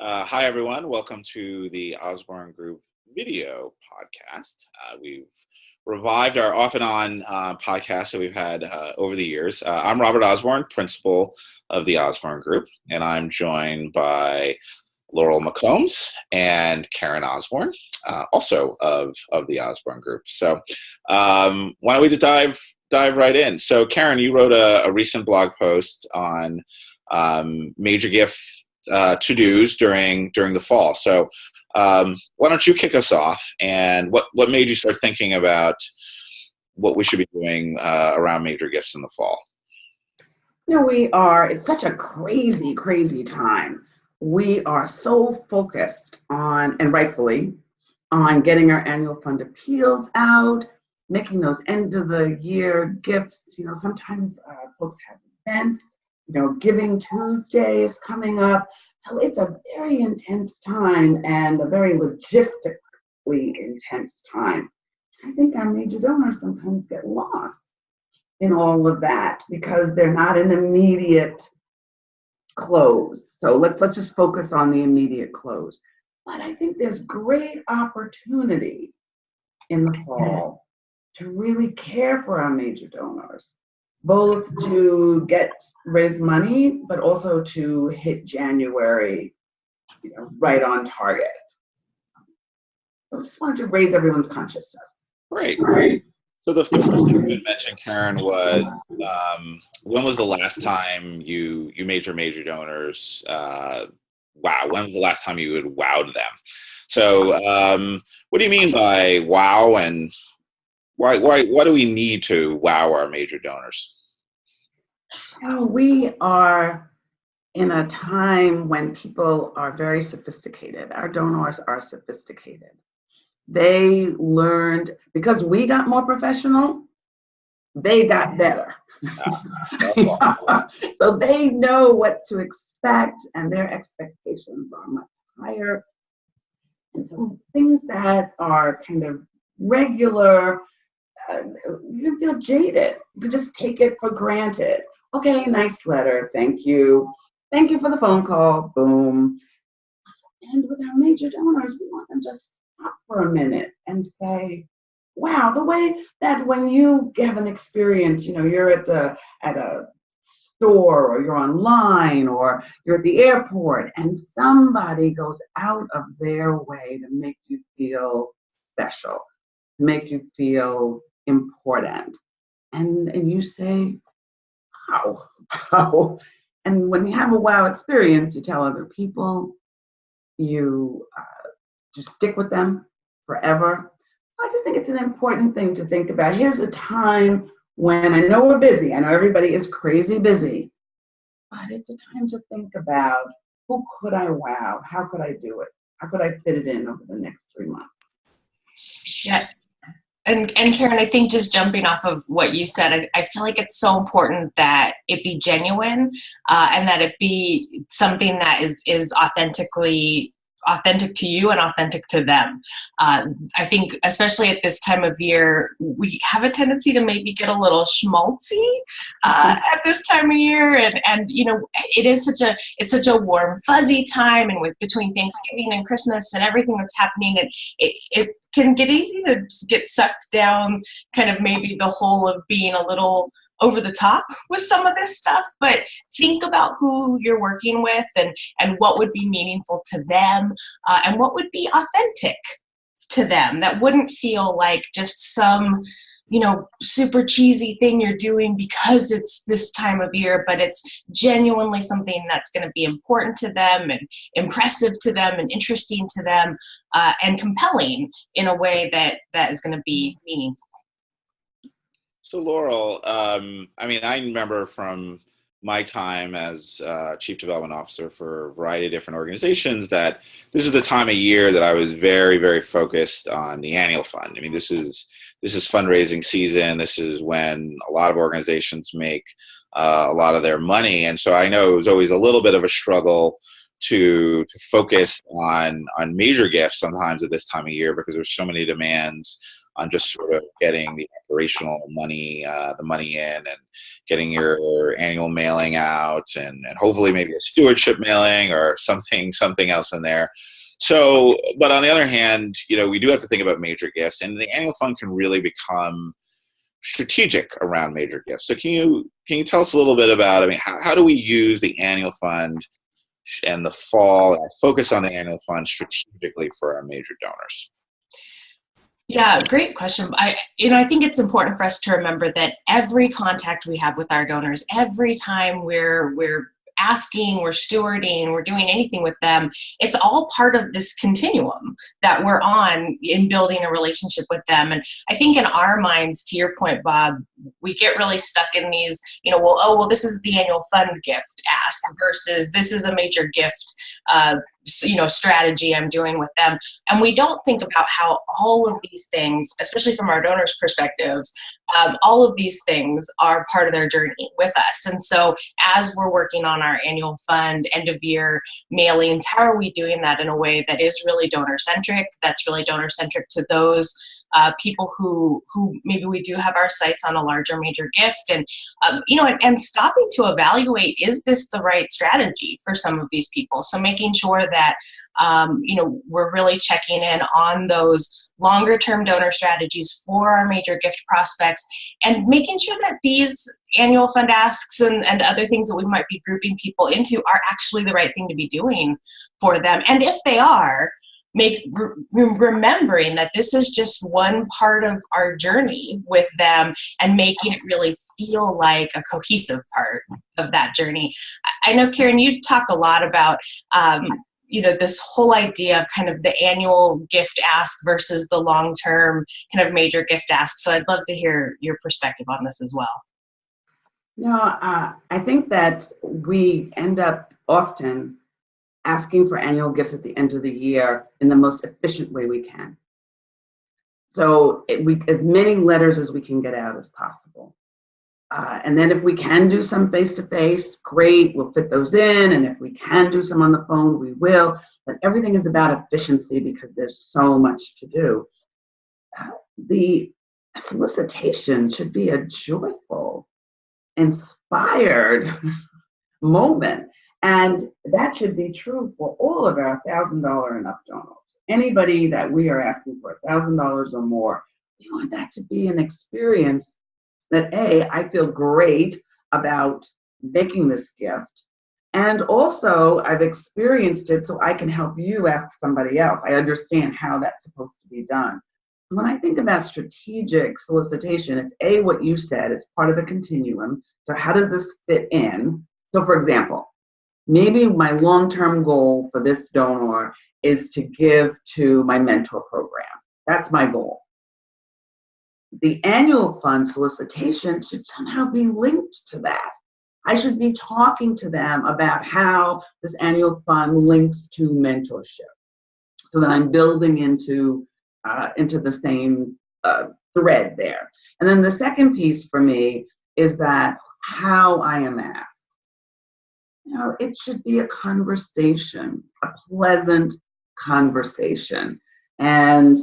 Hi, everyone. Welcome to the Osborne Group video podcast. We've revived our off and on podcast that we've had over the years. I'm Robert Osborne, principal of the Osborne Group, and I'm joined by Laurel McCombs and Karen Osborne, also of the Osborne Group. So why don't we just dive right in? So Karen, you wrote a recent blog post on major gift to-dos during the fall. So why don't you kick us off, and what made you start thinking about what we should be doing around major gifts in the fall? It's such a crazy, crazy time. We are so focused on, and rightfully, on getting our annual fund appeals out, making those end of the year gifts. Sometimes folks have events, Giving Tuesday is coming up. So it's a very intense time and a very logistically intense time. I think our major donors sometimes get lost in all of that because they're not an immediate close. So let's just focus on the immediate close. But I think there's great opportunity in the fall to really care for our major donors, both to raise money, but also to hit January, right on target. So I just wanted to raise everyone's consciousness. Great. So the first thing you had mentioned, Karen, was when was the last time you made your major donors wow? When was the last time you had wowed them? So what do you mean by wow, and why do we need to wow our major donors? We are in a time when people are very sophisticated. Our donors are sophisticated. They learned, because we got more professional, they got better. So they know what to expect, and their expectations are much higher. And so things that are kind of regular, you can feel jaded. You can just take it for granted. Okay, nice letter, thank you. Thank you for the phone call, boom. And with our major donors, we want them just to stop for a minute and say, wow, the way that when you have an experience, you're at a store, or you're online, or you're at the airport, and somebody goes out of their way to make you feel special, to make you feel important. And you say, wow. And when you have a wow experience, you tell other people, you just stick with them forever. I just think it's an important thing to think about. Here's a time when I know we're busy. I know everybody is crazy busy, but it's a time to think about, who could I wow? How could I do it? How could I fit it in over the next 3 months? Yes. And Karen, I think just jumping off of what you said, I feel like it's so important that it be genuine and that it be something that is authentic to you and authentic to them. I think especially at this time of year, we have a tendency to maybe get a little schmaltzy at this time of year, and it is such a warm, fuzzy time, and between Thanksgiving and Christmas and everything that's happening, and it can get easy to get sucked down kind of maybe the hole of being a little over the top with some of this stuff. But think about who you're working with, and what would be meaningful to them, and what would be authentic to them, that wouldn't feel like just some super cheesy thing you're doing because it's this time of year, but it's genuinely something that's going to be important to them and impressive to them and interesting to them, and compelling in a way that is going to be meaningful. So Laurel, I remember from my time as Chief Development Officer for a variety of different organizations that this is the time of year that I was very, very focused on the annual fund. This is fundraising season. This is when a lot of organizations make a lot of their money. And so I know it was always a little bit of a struggle to focus on major gifts sometimes at this time of year, because there's so many demands on just sort of getting the operational money, the money in, and getting your annual mailing out, and hopefully maybe a stewardship mailing or something else in there. So, but on the other hand, we do have to think about major gifts, and the annual fund can really become strategic around major gifts. So can you tell us a little bit about, how do we use the annual fund and the fall, focus on the annual fund strategically for our major donors? Yeah, great question. I think it's important for us to remember that every contact we have with our donors, every time we're asking, we're stewarding, we're doing anything with them, it's all part of this continuum that we're on in building a relationship with them. And I think in our minds, to your point, Bob, we get really stuck in these, this is the annual fund gift ask versus this is a major gift strategy I'm doing with them. And we don't think about how all of these things, especially from our donors' perspectives, all of these things are part of their journey with us. And so as we're working on our annual fund end of year mailings, how are we doing that in a way that is really donor centric, that's really donor centric to those people who maybe we do have our sights on a larger major gift, and and stopping to evaluate, is this the right strategy for some of these people? So making sure that we're really checking in on those longer term donor strategies for our major gift prospects, and making sure that these annual fund asks and other things that we might be grouping people into are actually the right thing to be doing for them. And if they are, remembering that this is just one part of our journey with them, and making it really feel like a cohesive part of that journey. I know, Karen, you talked a lot about this whole idea of kind of the annual gift ask versus the long-term kind of major gift ask. So I'd love to hear your perspective on this as well. I think that we end up often asking for annual gifts at the end of the year in the most efficient way we can. So as many letters as we can get out as possible. And then if we can do some face-to-face, great, we'll fit those in. And if we can do some on the phone, we will. But everything is about efficiency because there's so much to do. The solicitation should be a joyful, inspired moment. And that should be true for all of our $1,000 and up donors. Anybody that we are asking for $1,000 or more, we want that to be an experience that I feel great about making this gift. And also I've experienced it so I can help you ask somebody else. I understand how that's supposed to be done. When I think about strategic solicitation, it's what you said, it's part of a continuum. So how does this fit in? So for example, maybe my long-term goal for this donor is to give to my mentor program. That's my goal. The annual fund solicitation should somehow be linked to that. I should be talking to them about how this annual fund links to mentorship, so that I'm building into the same thread there. And then the second piece for me is that how I am asked. It should be a conversation, a pleasant conversation. And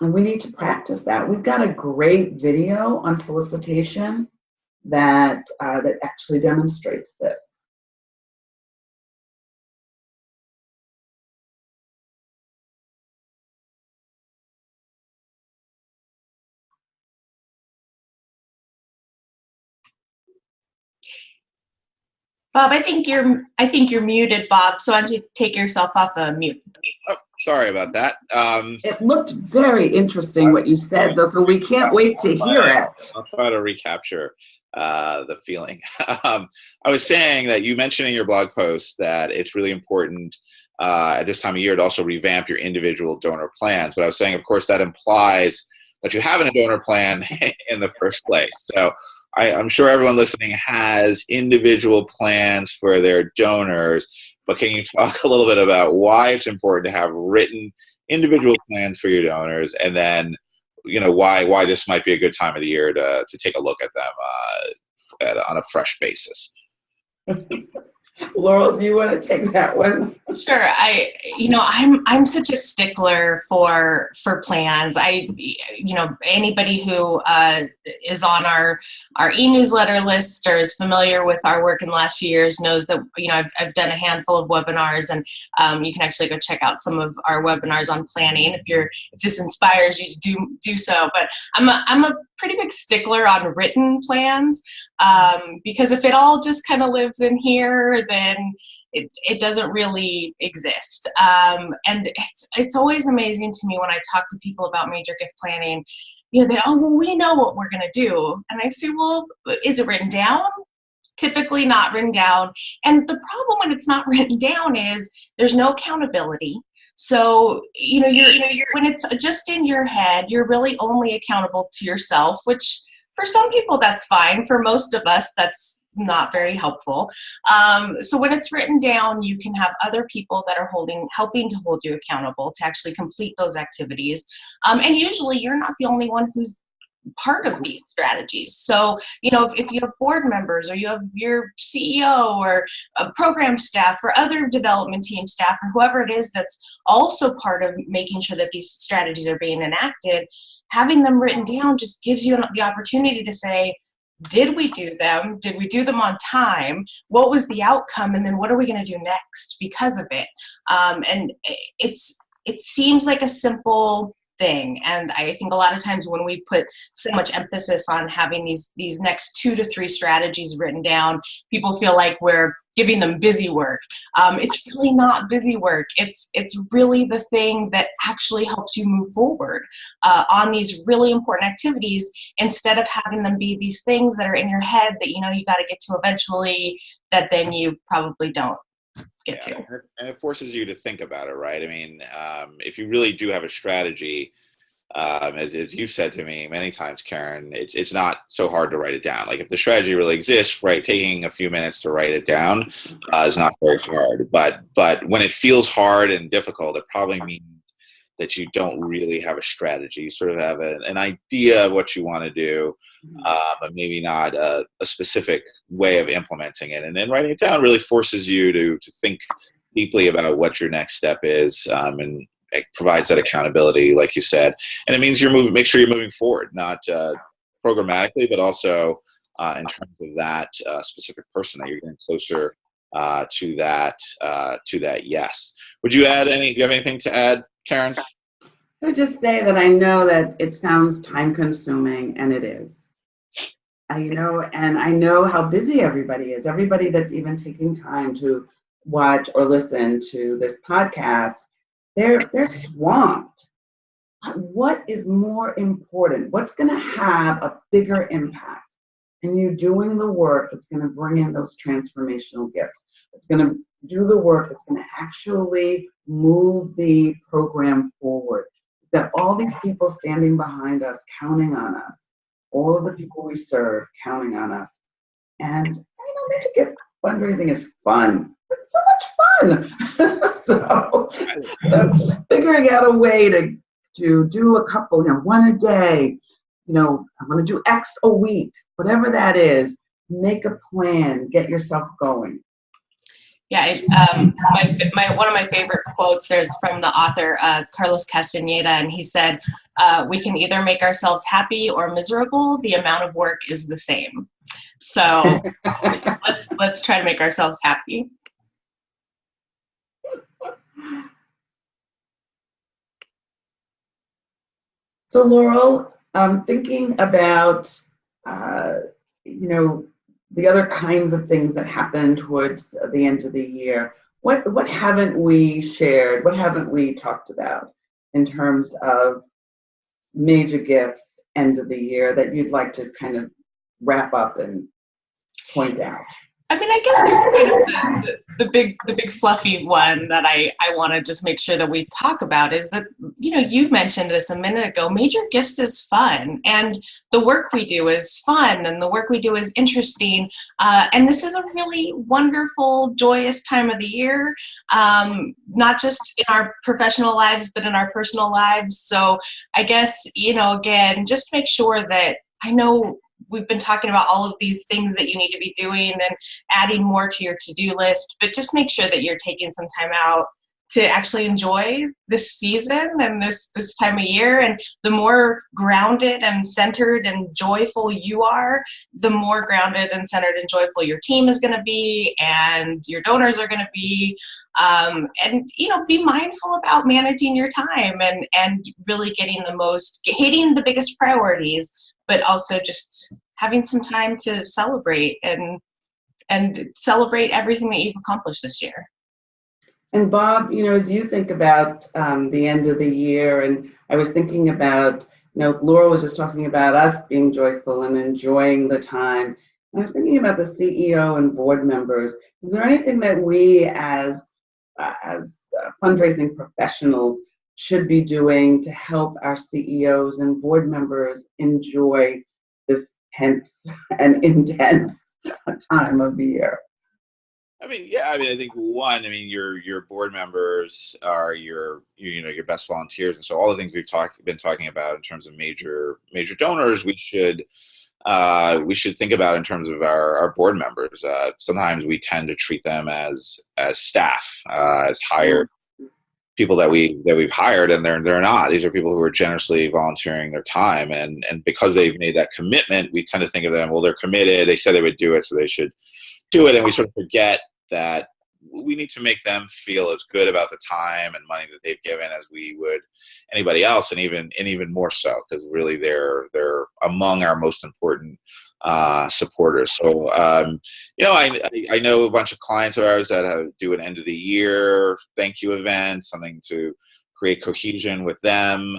we need to practice that. We've got a great video on solicitation that actually demonstrates this. Bob, I think you're muted, Bob. So why don't you take yourself off of mute? Oh, sorry about that. It looked very interesting what you said, though, so we can't wait to hear it. I'll try to recapture the feeling. I was saying that you mentioned in your blog post that it's really important at this time of year to also revamp your individual donor plans. But I was saying, of course, that implies that you have a donor plan in the first place. So I'm sure everyone listening has individual plans for their donors, but can you talk a little bit about why it's important to have written individual plans for your donors, and then why this might be a good time of the year to take a look at them on a fresh basis? Laurel, do you want to take that one? Sure. I'm such a stickler for plans. Anybody who is on our e-newsletter list or is familiar with our work in the last few years knows that, I've done a handful of webinars, and you can actually go check out some of our webinars on planning if this inspires you to do so. But I'm a pretty big stickler on written plans, because if it all just kind of lives in here, then it doesn't really exist. And it's always amazing to me when I talk to people about major gift planning. We know what we're going to do. And I say, well, is it written down? Typically not written down. And the problem when it's not written down is there's no accountability. So, when it's just in your head, you're really only accountable to yourself, which for some people that's fine. For most of us, that's not very helpful. So when it's written down, you can have other people that are helping to hold you accountable to actually complete those activities. And usually you're not the only one who's part of these strategies. So, if you have board members, or you have your CEO or program staff or other development team staff, or whoever it is that's also part of making sure that these strategies are being enacted, having them written down just gives you the opportunity to say, did we do them? Did we do them on time? What was the outcome? And then what are we going to do next because of it? And it seems like a simple thing. And I think a lot of times when we put so much emphasis on having these next 2 to 3 strategies written down, people feel like we're giving them busy work. It's really not busy work. It's really the thing that actually helps you move forward on these really important activities, instead of having them be these things that are in your head that you got to get to eventually, that then you probably don't get to. And it forces you to think about it, right? I mean, if you really do have a strategy, as you've said to me many times, Karen, it's not so hard to write it down. Like, if the strategy really exists, right, taking a few minutes to write it down is not very hard. But when it feels hard and difficult, it probably means that you don't really have a strategy. You sort of have an idea of what you want to do, but maybe not a specific way of implementing it. And then writing it down really forces you to think deeply about what your next step is, and it provides that accountability, like you said. And it means make sure you're moving forward, not programmatically, but also in terms of that specific person, that you're getting closer to that yes. Do you have anything to add, Karen? I would just say that I know that it sounds time consuming, and it is. And I know how busy everybody is. Everybody that's even taking time to watch or listen to this podcast, they're swamped. What is more important? What's going to have a bigger impact? And you doing the work that's going to bring in those transformational gifts. It's going to do the work that's going to actually move the program forward. We've got all these people standing behind us, counting on us. All of the people we serve counting on us. And major gift fundraising is fun. It's so much fun. so figuring out a way to do a couple, one a day, I'm going to do X a week, whatever that is, make a plan, get yourself going. Yeah, one of my favorite quotes, there's from the author Carlos Castaneda, and he said, we can either make ourselves happy or miserable. The amount of work is the same. So let's try to make ourselves happy. So Laurel, thinking about, the other kinds of things that happen towards the end of the year, what haven't we shared? What haven't we talked about in terms of major gifts end of the year that you'd like to kind of wrap up and point out? I mean, I guess there's kind of the big fluffy one that I want to just make sure that we talk about is that, you mentioned this a minute ago, major gifts is fun, and the work we do is fun, and the work we do is interesting. And this is a really wonderful, joyous time of the year, not just in our professional lives, but in our personal lives. So I guess, again, just make sure that I know we've been talking about all of these things that you need to be doing and adding more to your to-do list, but just make sure that you're taking some time out to actually enjoy this season and this time of year. And the more grounded and centered and joyful you are, the more grounded and centered and joyful your team is going to be, and your donors are going to be. And be mindful about managing your time and really getting hitting the biggest priorities, but also just having some time to celebrate and celebrate everything that you've accomplished this year. And Bob, as you think about the end of the year, and I was thinking about, Laurel was just talking about us being joyful and enjoying the time. And I was thinking about the CEO and board members. Is there anything that we as fundraising professionals should be doing to help our CEOs and board members enjoy this tense and intense time of the year? I think your board members are your best volunteers, and so all the things we've been talking about in terms of major donors, we should think about in terms of our board members. Sometimes we tend to treat them as staff, as hired people that we've hired, and they're not. These are people who are generously volunteering their time, and because they've made that commitment, we tend to think of them, well, they're committed, they said they would do it, so they should do it, and we sort of forget that we need to make them feel as good about the time and money that they've given as we would anybody else, and even more so, because really they're among our most important supporters. So I know a bunch of clients of ours that do an end of the year thank you event, something to create cohesion with them.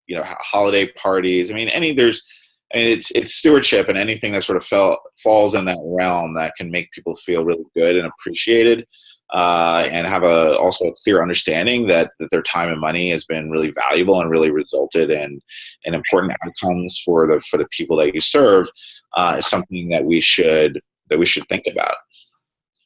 Holiday parties. It's stewardship, and anything that sort of falls in that realm that can make people feel really good and appreciated, and have also a clear understanding that their time and money has been really valuable and really resulted in important outcomes for the people that you serve, is something that we should think about.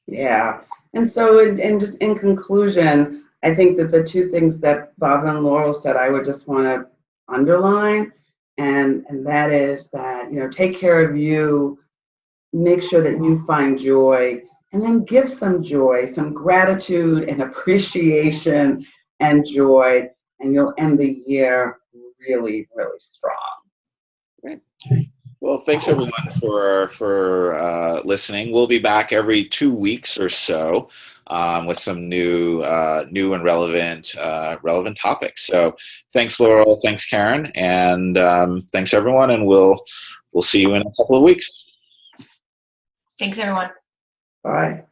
Yeah, and so just in conclusion, I think that the two things that Bob and Laurel said, I would just want to underline. And that is that, take care of you, make sure that you find joy, and then give some joy, some gratitude and appreciation and joy, and you'll end the year really, really strong. Great. Well, thanks everyone for listening. We'll be back every 2 weeks or so with some new and relevant topics. So thanks, Laurel. Thanks, Karen, and thanks everyone. And we'll see you in a couple of weeks. Thanks, everyone. Bye.